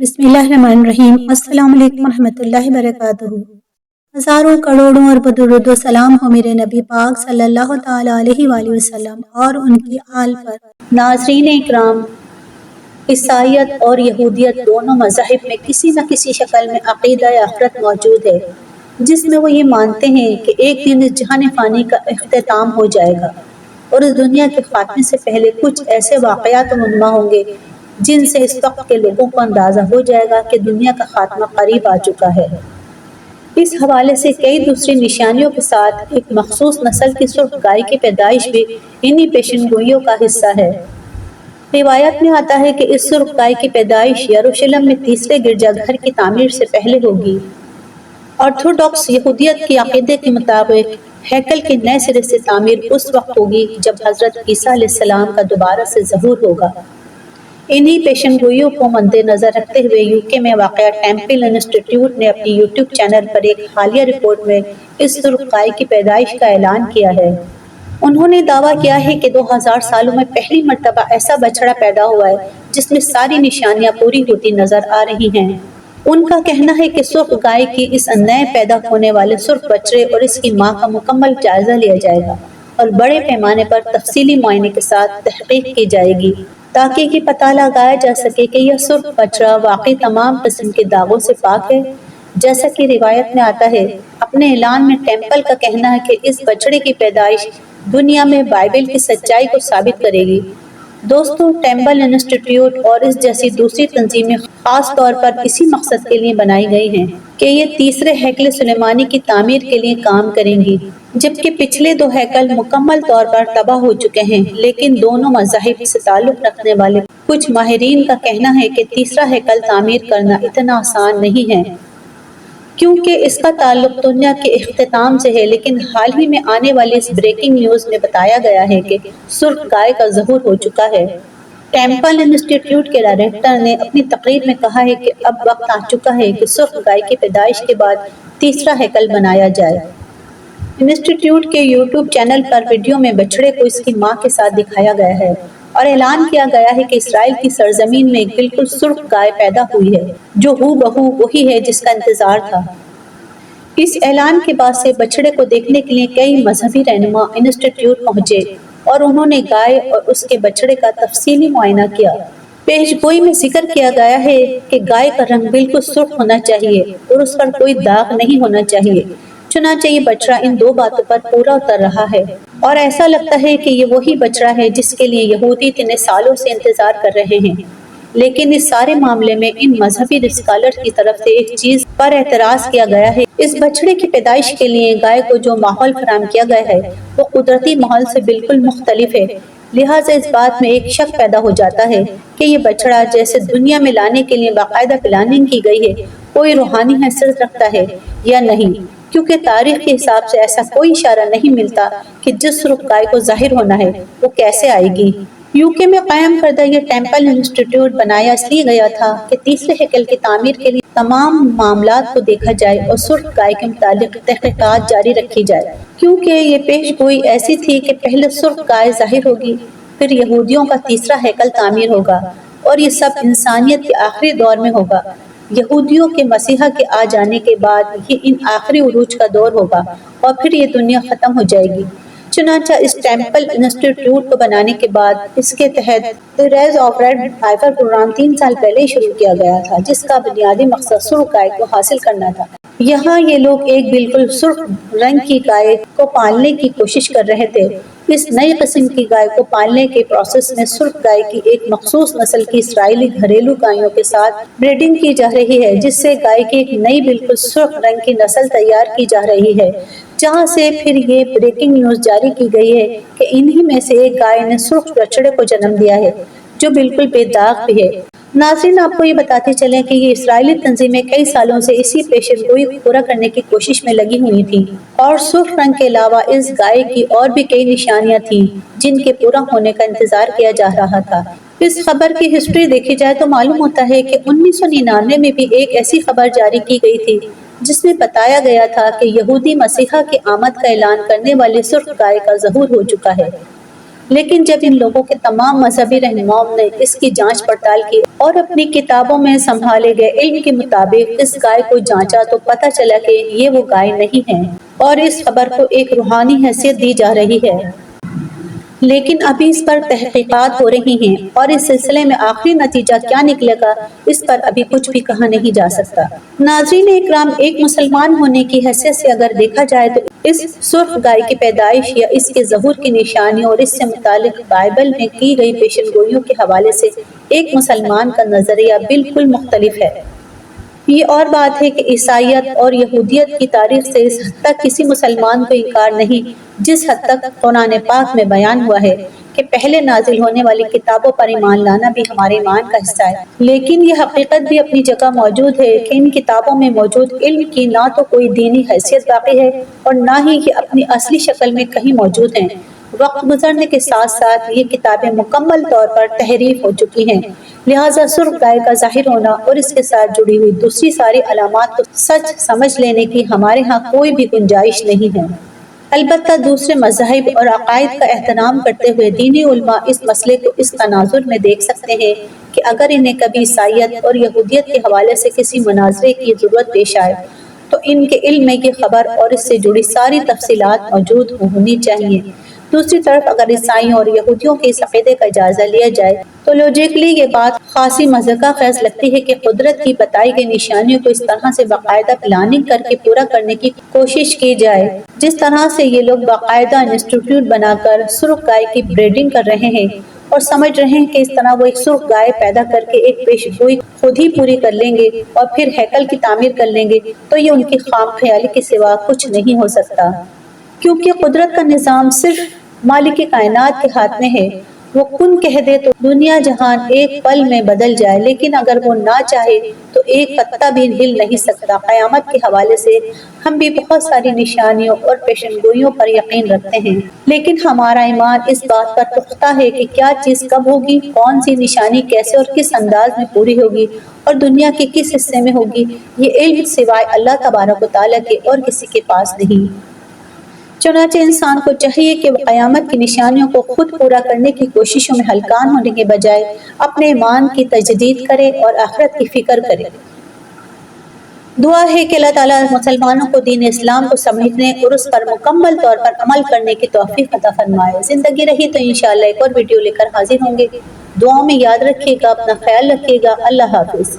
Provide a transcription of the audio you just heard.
बिस्मिल्लाहिर्रहमानिर्रहीम। अस्सलाम वालेकुम रहमतुल्लाहि वबरकातुहू। हज़ारों करोड़ों अरब दुरूद व सलाम हो मेरे नबी पाक सल्लल्लाहु ताला अलैहि वसल्लम और उनकी आल पर। नाज़रीन इकराम, ईसाईयत और यहूदियत दोनों मज़ाहिब में किसी न किसी शक्ल में अक़ीदा आखिरत मौजूद है, जिसमें वो ये मानते हैं कि एक दिन इस जहान फ़ानी का इख्तिताम हो जाएगा और इस दुनिया के ख़ात्मे से पहले कुछ ऐसे वाक़यात रुनुमा होंगे जिनसे इस वक्त के लोगों को अंदाज़ा हो जाएगा कि दुनिया का ख़ात्मा करीब आ चुका है। इस हवाले से कई दूसरी निशानियों के साथ एक मखसूस नस्ल की सुर्ख गाय की पैदाइश भी इन्हीं पेशनगोइयों का हिस्सा है। रिवायत में आता है कि इस सुर्ख गाय की पैदाइश यरूशलेम में तीसरे गिरजाघर की तामीर से पहले होगी। ऑर्थोडॉक्स यहूदियत के अक़ीदे के मुताबिक हैकल की नए सिरे से तामीर उस वक्त होगी जब हज़रत ईसा अलैहिस्सलाम का दोबारा से ज़हूर होगा। इन्हीं पेशनगोइयों को मद्देनज़र रखते हुए यूके में वाक़या टेम्पल इंस्टीट्यूट ने अपनी यूट्यूब चैनल पर एक हालिया रिपोर्ट में इस सुर्ख गाय की पैदाइश का ऐलान किया है। उन्होंने दावा किया है कि 2000 सालों में पहली मर्तबा ऐसा बछड़ा पैदा हुआ है जिसमें सारी निशानियां पूरी होती नजर आ रही हैं। उनका कहना है कि सुर्ख गाय की इस नए पैदा होने वाले सुर्ख बछड़े और इसकी मां का मुकम्मल जायजा लिया जाएगा और बड़े पैमाने पर तफसीली मुआयने के साथ तहकीक की जाएगी ताकि ये पता लगाया जा सके कि यह सुर्ख बछड़ा वाकई तमाम किस्म के दागों से पाक है। जैसा कि रिवायत में आता है, अपने ऐलान में टेम्पल का कहना है कि इस बछड़े की पैदाइश दुनिया में बाइबल की सच्चाई को साबित करेगी। दोस्तों, टेम्पल इंस्टीट्यूट और इस जैसी दूसरी तंजीमें खास तौर पर इसी मकसद के लिए बनाई गई हैं कि ये तीसरे हैकल सुलेमानी की तामीर के लिए काम करेंगी, जबकि पिछले दो हैकल मुकम्मल तौर पर तबाह हो चुके हैं। लेकिन दोनों मज़ाहिब से ताल्लुक़ रखने वाले कुछ माहिरीन का कहना है कि तीसरा हैकल तामीर करना इतना आसान नहीं है, क्योंकि इसका ताल्लुक दुनिया के इख्तिताम से है। लेकिन हाल ही में आने वाली इस ब्रेकिंग न्यूज़ में बताया गया है कि सुर्ख गाय का ज़हूर हो चुका है। टेम्पल इंस्टीट्यूट के डायरेक्टर ने अपनी तकरीर में कहा है कि अब वक्त आ चुका है कि सुर्ख गाय की पैदाइश के बाद तीसरा हैकल बनाया जाए। इंस्टीट्यूट के यूट्यूब चैनल पर वीडियो में बछड़े को इसकी मां के साथ दिखाया गया है और ऐलान किया गया है कि इसराइल की सरजमीन में एक बिल्कुल सुर्ख गाय पैदा हुई है, जो हूबहू वही है जिसका इंतजार था। इस ऐलान के बाद से बछड़े को देखने के लिए कई मजहबी रहनुमा इंस्टीट्यूट पहुंचे और उन्होंने गाय और उसके बछड़े का तफसीली मुआयना किया। पेशगोई में जिक्र किया गया है कि गाय का रंग बिल्कुल सुर्ख होना चाहिए और उस पर कोई दाग नहीं होना चाहिए। चुनांचे ये बछड़ा इन दो बातों पर पूरा उतर रहा है और ऐसा लगता है कि ये वही बछड़ा है जिसके लिए यहूदी इतने सालों से इंतजार कर रहे हैं। लेकिन इस सारे मामले में इन मजहबी स्कॉलर की तरफ से एक चीज पर एतराज किया गया है। इस बछड़े की पैदाइश के लिए गाय को जो माहौल फराहम किया गया है वो कुदरती माहौल से बिल्कुल मुख्तलिफ है। लिहाजा इस बात में एक शक पैदा हो जाता है कि ये बछड़ा जैसे दुनिया में लाने के लिए बाकायदा प्लानिंग की गई है, कोई रूहानी हैसियत रखता है या नहीं, क्योंकि तारीख के हिसाब से ऐसा कोई इशारा नहीं मिलता कि जिस सुर्ख गाय को जाहिर होना है वो कैसे आएगी। यूके में कायम करदा ये टेम्पल इंस्टीट्यूट बनाया इसलिए गया था कि तीसरे हैकल की तामीर के लिए तमाम मामलात को देखा जाए और सुर्ख गाय के मुतालिक तहकीकात जारी रखी जाए, क्योंकि ये पेशगोई ऐसी थी कि पहले सुर्ख गाय जाहिर होगी, फिर यहूदियों का तीसरा हैकल तामीर होगा और ये सब इंसानियत के आखिरी दौर में होगा। यहूदियों के मसीहा के आ जाने के बाद ये इन आखिरी उरूज का दौर होगा और फिर ये दुनिया खत्म हो जाएगी। चुनांचा इस टेम्पल इंस्टीट्यूट को बनाने के बाद इसके तहत the rays of red hyper program 3 साल पहले ही शुरू किया गया था, जिसका बुनियादी मकसद सुर्ख गाय को हासिल करना था। यहाँ ये लोग एक बिल्कुल सुर्ख रंग की गाय को पालने की कोशिश कर रहे थे। इस नई किस्म की गाय को पालने के प्रोसेस में सुर्ख गाय की एक मखसूस नस्ल की इसराइली घरेलू गायों के साथ ब्रीडिंग की जा रही है, जिससे गाय की एक नई बिल्कुल सुर्ख रंग की नस्ल तैयार की जा रही है। जहां से फिर ये ब्रेकिंग न्यूज जारी की गई है कि इन्हीं में से एक गाय ने सुर्ख बछड़े को जन्म दिया है जो बिल्कुल बेदाग भी है। नाज़रीन, आपको ये बताते चलें कि ये इसराइली तंजीमें कई सालों से इसी पेशगोई को पूरा करने की कोशिश में लगी हुई थी और सुर्ख रंग के अलावा इस गाय की और भी कई निशानियां थीं जिनके पूरा होने का इंतजार किया जा रहा था। इस खबर की हिस्ट्री देखी जाए तो मालूम होता है कि 1999 में भी एक ऐसी खबर जारी की गई थी जिसमें बताया गया था कि यहूदी मसीहा की आमद का ऐलान करने वाली सुर्ख गाय का ज़हूर हो चुका है। लेकिन जब इन लोगों के तमाम मजहबी रहनुमाओं ने इसकी जांच पड़ताल की اور اپنی کتابوں میں سنبھالے گئے علم کے مطابق اس گائے کو جانچا تو پتہ چلا کہ یہ وہ گائے نہیں ہے اور اس خبر کو ایک روحانی حیثیت دی جا رہی ہے، لیکن ابھی اس پر تحقیقات ہو رہی ہیں اور اس سلسلے میں آخری نتیجہ کیا نکلے گا اس پر ابھی کچھ بھی کہا نہیں جا سکتا۔ ناظرین اکرام، ایک مسلمان ہونے کی حیثیت سے اگر دیکھا جائے تو اس سرخ گائے کی پیدائش یا اس کے ظہور کی نشانیوں اور اس سے متعلق بائبل میں کی گئی پیشن گوئیوں کے حوالے سے ایک مسلمان کا نظریہ بالکل مختلف ہے۔ یہ اور بات ہے کہ عیسائیت اور یہودیت کی تاریخ سے اس حد تک کسی مسلمان کو انکار نہیں جس حد تک قرآن پاک میں بیان ہوا ہے کہ پہلے نازل ہونے والی کتابوں پر ایمان لانا بھی ہمارے ایمان کا حصہ ہے، لیکن یہ حقیقت بھی اپنی جگہ موجود ہے کہ ان کتابوں میں موجود علم کی نہ تو کوئی دینی حیثیت باقی ہے اور نہ ہی یہ اپنی اصلی شکل میں کہیں موجود ہیں۔ وقت گزرنے کے ساتھ ساتھ یہ کتابیں مکمل طور پر تحریف ہو چکی ہیں، لہٰذا سرخ گائے کا ظاہر ہونا اور اس کے ساتھ جڑی ہوئی دوسری ساری علامات کو سچ سمجھ لینے کی ہمارے ہاں کوئی بھی گنجائش نہیں ہے۔ البتہ دوسرے مذاہب اور عقائد کا احترام کرتے ہوئے دینی علماء اس مسئلے کو اس تناظر میں دیکھ سکتے ہیں کہ اگر انہیں کبھی عیسائیت اور یہودیت کے حوالے سے کسی مناظرے کی ضرورت پیش آئے تو ان کے علم میں یہ خبر اور اس سے جڑی ساری تفصیلات موجود ہونی چاہیے۔ دوسری طرف اگر عیسائیوں اور یہودیوں کے اس عقیدے کا جائزہ لیا جائے تو لوجیکلی یہ بات خاصی مضحکہ خیز لگتی ہے کہ قدرت کی بتائی گئی نشانیوں کو اس طرح سے باقاعدہ پلاننگ کر کے پورا کرنے کی کوشش کی جائے جس طرح سے یہ لوگ باقاعدہ انسٹیٹیوٹ بنا کر سرخ گائے کی بریڈنگ کر رہے ہیں اور سمجھ رہے ہیں کہ اس طرح وہ ایک سرخ گائے پیدا کر کے ایک پیشن گوئی خود ہی پوری کر لیں گے اور پھر ہیکل کی تعمیر کر لیں گے، تو یہ ان کی خام خیالی کے سوا کچھ نہیں ہو سکتا، کیونکہ قدرت کا نظام صرف مالک کائنات کے ہاتھ میں ہے۔ وہ کن کہہ دے تو دنیا جہان ایک پل میں بدل جائے، لیکن اگر وہ نہ چاہے تو ایک پتا بھی ہل نہیں سکتا۔ قیامت کے حوالے سے ہم بھی بہت ساری نشانیوں اور پیشن گوئیوں پر یقین رکھتے ہیں، لیکن ہمارا ایمان اس بات پر پختہ ہے کہ کیا چیز کب ہوگی، کون سی نشانی کیسے اور کس انداز میں پوری ہوگی اور دنیا کے کس حصے میں ہوگی، یہ علم سوائے اللہ تبارک و تعالیٰ کے اور کسی کے پاس نہیں۔ چنانچہ انسان کو چاہیے کہ وہ قیامت کی نشانیوں کو خود پورا کرنے کی کوششوں میں ہلکان ہونے کے بجائے اپنے ایمان کی تجدید کرے اور آخرت کی فکر کرے۔ دعا ہے کہ اللہ تعالیٰ مسلمانوں کو دین اسلام کو سمجھنے اور اس پر مکمل طور پر عمل کرنے کی توفیق عطا فرمائے۔ زندگی رہی تو انشاءاللہ ایک اور ویڈیو لے کر حاضر ہوں گے۔ دعاؤں میں یاد رکھیے گا، اپنا خیال رکھیے گا۔ اللہ حافظ۔